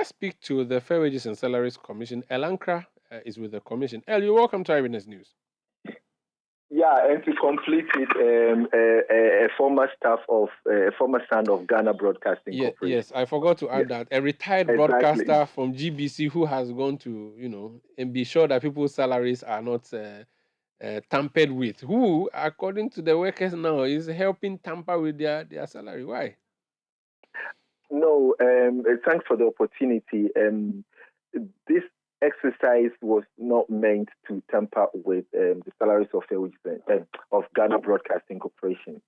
let's speak to the Fair Wages and Salaries Commission. Elankra is with the commission. You're welcome to Eyewitness News. Yeah, and to complete it, a former son of Ghana Broadcasting Corporation. Yes, I forgot to add that. A retired broadcaster from GBC who has gone to, and be sure that people's salaries are not tampered with. Who, according to the workers now, is helping tamper with their salary. Why? No, thanks for the opportunity. This exercise was not meant to tamper with the salaries of Ghana Broadcasting Corporation.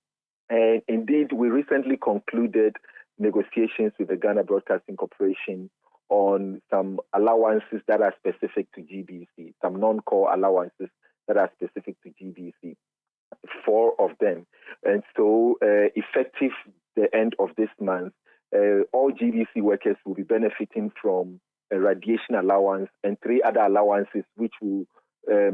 And indeed, we recently concluded negotiations with the Ghana Broadcasting Corporation on some allowances that are specific to GBC, some non-core allowances that are specific to GBC, 4 of them. And so effective the end of this month, all GBC workers will be benefiting from a radiation allowance and 3 other allowances which will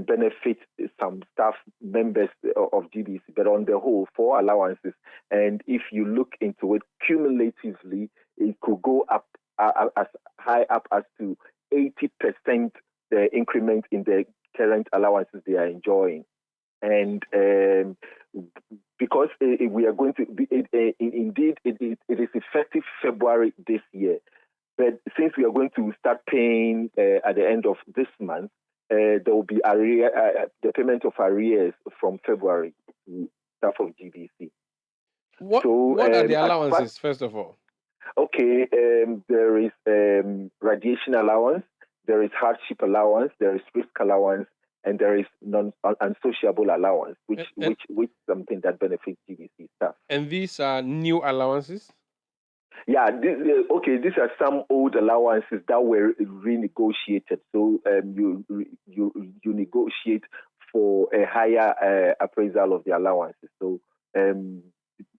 benefit some staff members of GBC, but on the whole, 4 allowances. And if you look into it cumulatively, it could go up as high up as to 80% the increment in the current allowances they are enjoying. And because we are going to be, indeed, it is effective February this year. But since we are going to start paying at the end of this month, there will be the payment of arrears from February to staff of GBC. What are the allowances, first of all? Okay, there is radiation allowance, there is hardship allowance, there is risk allowance, and there is unsociable allowance, which is something that benefits GBC staff. And these are new allowances? Yeah, these are some old allowances that were renegotiated. So you negotiate for a higher appraisal of the allowances. So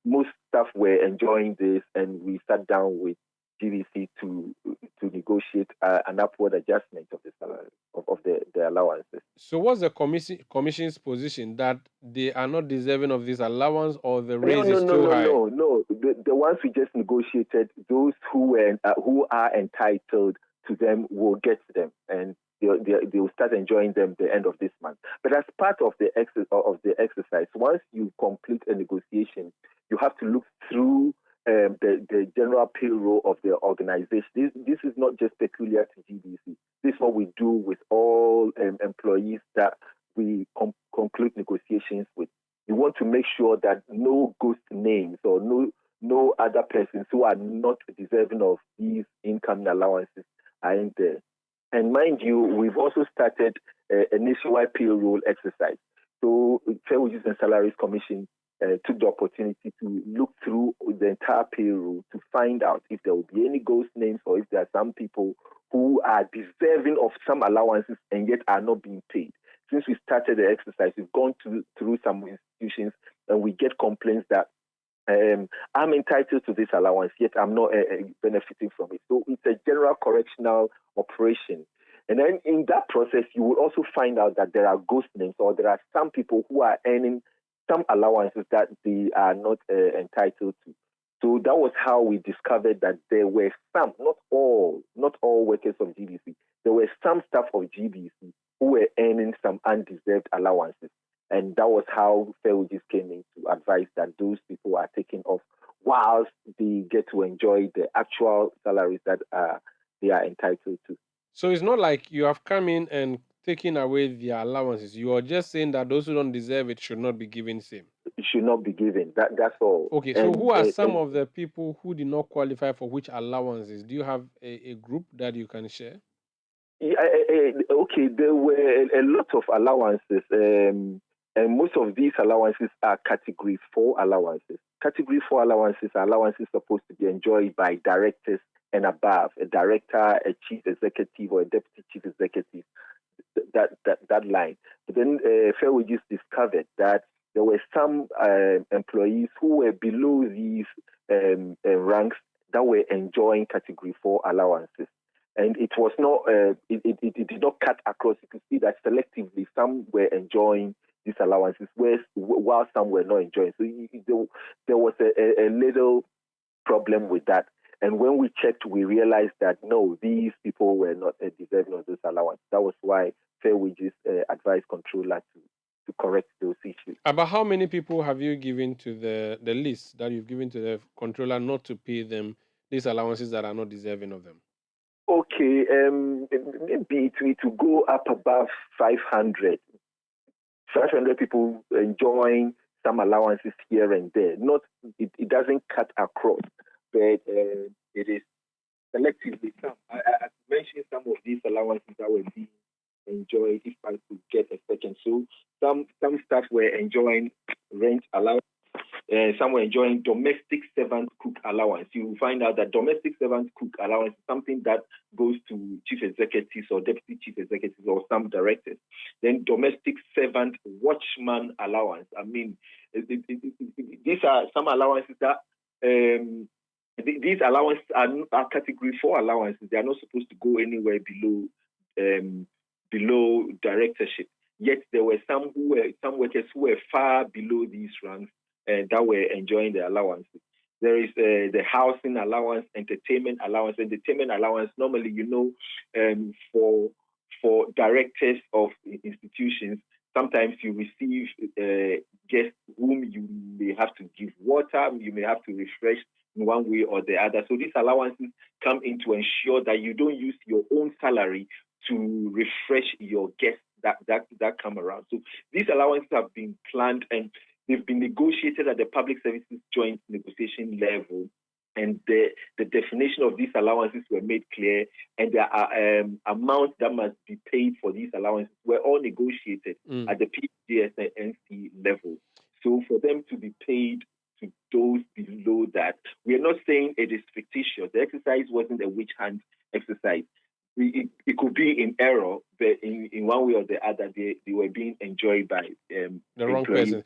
most staff were enjoying this, and we sat down with GBC to negotiate an upward adjustment of the salary of the allowances. So what's the commission's position, that they are not deserving of this allowance, or the raise is too high? No. The ones we just negotiated, those who are entitled to them will get them, and they will start enjoying them the end of this month. But as part of the exercise, once you complete a negotiation, you have to look through the general payroll of the organization. This is not just peculiar to GBC. This is what we do with all employees that we conclude negotiations with. We want to make sure that no ghost names or no other persons who are not deserving of these income allowances are in there. And mind you, we've also started a nationwide payroll exercise. So Fair Wages and Salaries Commission took the opportunity to look through the entire payroll to find out if there will be any ghost names, or if there are some people who are deserving of some allowances and yet are not being paid. Since we started the exercise, we've gone through some institutions, and we get complaints that I'm entitled to this allowance, yet I'm not benefiting from it. So it's a general correctional operation. And then in that process, you will also find out that there are ghost names, or there are some people who are earning some allowances that they are not entitled to. So that was how we discovered that there were some, not all workers of GBC. There were some staff of GBC who were earning some undeserved allowances. And that was how Fair Wages came in to advise that those people are taken off whilst they get to enjoy the actual salaries that they are entitled to. So it's not like you have come in and taken away their allowances. You are just saying that those who don't deserve it should not be given same. It should not be given. That's all. Okay, so who are some of the people who did not qualify for which allowances? Do you have a group that you can share? Yeah, okay, there were a lot of allowances, and most of these allowances are Category 4 allowances. Category 4 allowances are allowances supposed to be enjoyed by directors and above, a director, a chief executive, or a deputy chief executive, that line. But then Fair Wages discovered that there were some employees who were below these ranks that were enjoying Category 4 allowances. And it was not, it did not cut across. You could see that selectively some were enjoying these allowances, while some were not enjoying. So there was a little problem with that. And when we checked, we realized that no, these people were not deserving of those allowances. That was why Fair Wages advised controller to correct those issues. About how many people have you given to the list that you've given to the controller not to pay them these allowances that are not deserving of them? Okay, maybe it will go up above 500. 500 people enjoying some allowances here and there. Not, it doesn't cut across, but it is selectively some. I mentioned some of these allowances that were being enjoyed, if I could get a second. So some staff were enjoying rent allowance. Some were enjoying domestic servant cook allowance. You will find out that domestic servant cook allowance is something that goes to chief executives or deputy chief executives or some directors. Then domestic servant watchman allowance. I mean, these are some allowances that these allowances are category 4 allowances. They are not supposed to go anywhere below directorship. Yet there were some workers who were far below these ranks that were enjoying the allowances. There is the housing allowance, entertainment allowance. Entertainment allowance, normally, for directors of institutions, sometimes you receive guests whom you may have to give water, you may have to refresh in one way or the other. So these allowances come in to ensure that you don't use your own salary to refresh your guests that come around. So these allowances have been planned and they've been negotiated at the Public Services Joint Negotiation level, and the definition of these allowances were made clear, and there are amounts that must be paid for these allowances were all negotiated at the PGS and NC level. So for them to be paid to those below that, we are not saying it is fictitious. The exercise wasn't a witch hunt exercise. It could be in error, but in one way or the other, they were being enjoyed by the wrong person.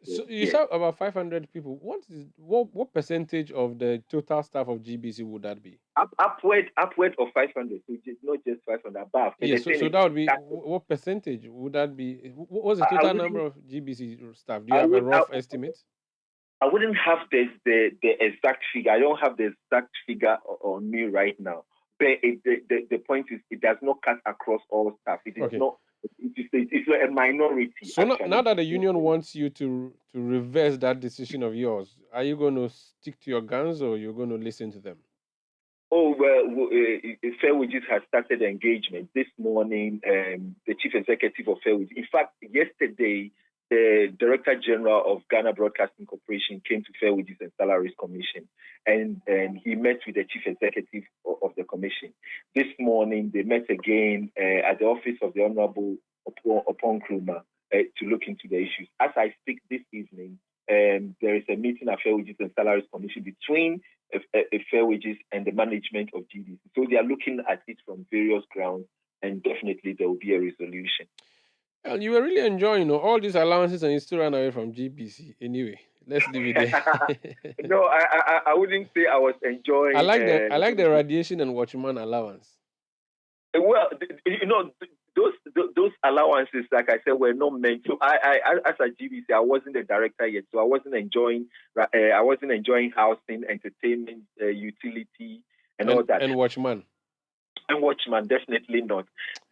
So you said about 500 people. What percentage of the total staff of GBC would that be? Upward of 500. So it's not just 500, above. Yes. So that would be what percentage would that be? What's the total number of GBC staff? Do you have a rough estimate? I wouldn't have the exact figure. I don't have the exact figure on me right now. But the point is, it does not cut across all staff. It is not. It's a minority. So now that the union wants you to reverse that decision of yours, are you going to stick to your guns or you're going to listen to them? Oh, well, Fair Wages has started engagement. This morning, the chief executive of Fair Wages, in fact, yesterday, the Director General of Ghana Broadcasting Corporation came to Fair Wages and Salaries Commission, and he met with the chief executive of the commission. This morning, they met again at the office of the Honorable Opon Nkrumah to look into the issues. As I speak this evening, there is a meeting at Fair Wages and Salaries Commission between Fair Wages and the management of GBC. So they are looking at it from various grounds, and definitely there will be a resolution. Well, you were really enjoying all these allowances and you still ran away from GBC. Anyway, let's leave it there. No, I wouldn't say I was enjoying. I like the radiation and watchman allowance. Well, those allowances, like I said, were not meant. So I as a GBC, I wasn't a director yet, so I wasn't enjoying housing, entertainment, utility, and all that. And watchman. And watchman, definitely not.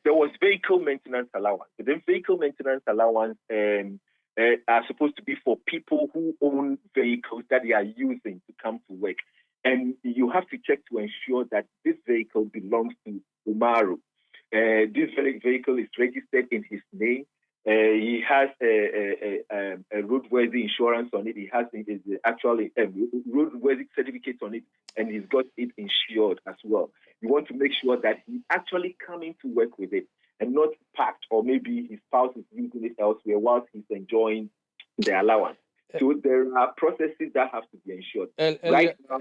There was vehicle maintenance allowance. The vehicle maintenance allowance are supposed to be for people who own vehicles that they are using to come to work. And you have to check to ensure that this vehicle belongs to Umaru. This vehicle is registered in his name. He has a roadworthy insurance on it. He has actually roadworthy certificate on it, and he's got it insured as well. You want to make sure that he's actually coming to work with it and not parked, or maybe his spouse is using it elsewhere whilst he's enjoying the allowance. So there are processes that have to be ensured. Right now,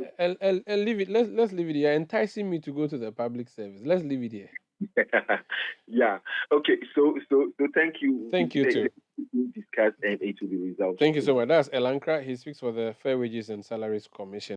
leave it. Let's leave it here. Enticing me to go to the public service. Let's leave it here. Yeah. Okay. So thank you. Thank you too. Discuss and it will be resolved. Thank you so much. That's Elankra. He speaks for the Fair Wages and Salaries Commission.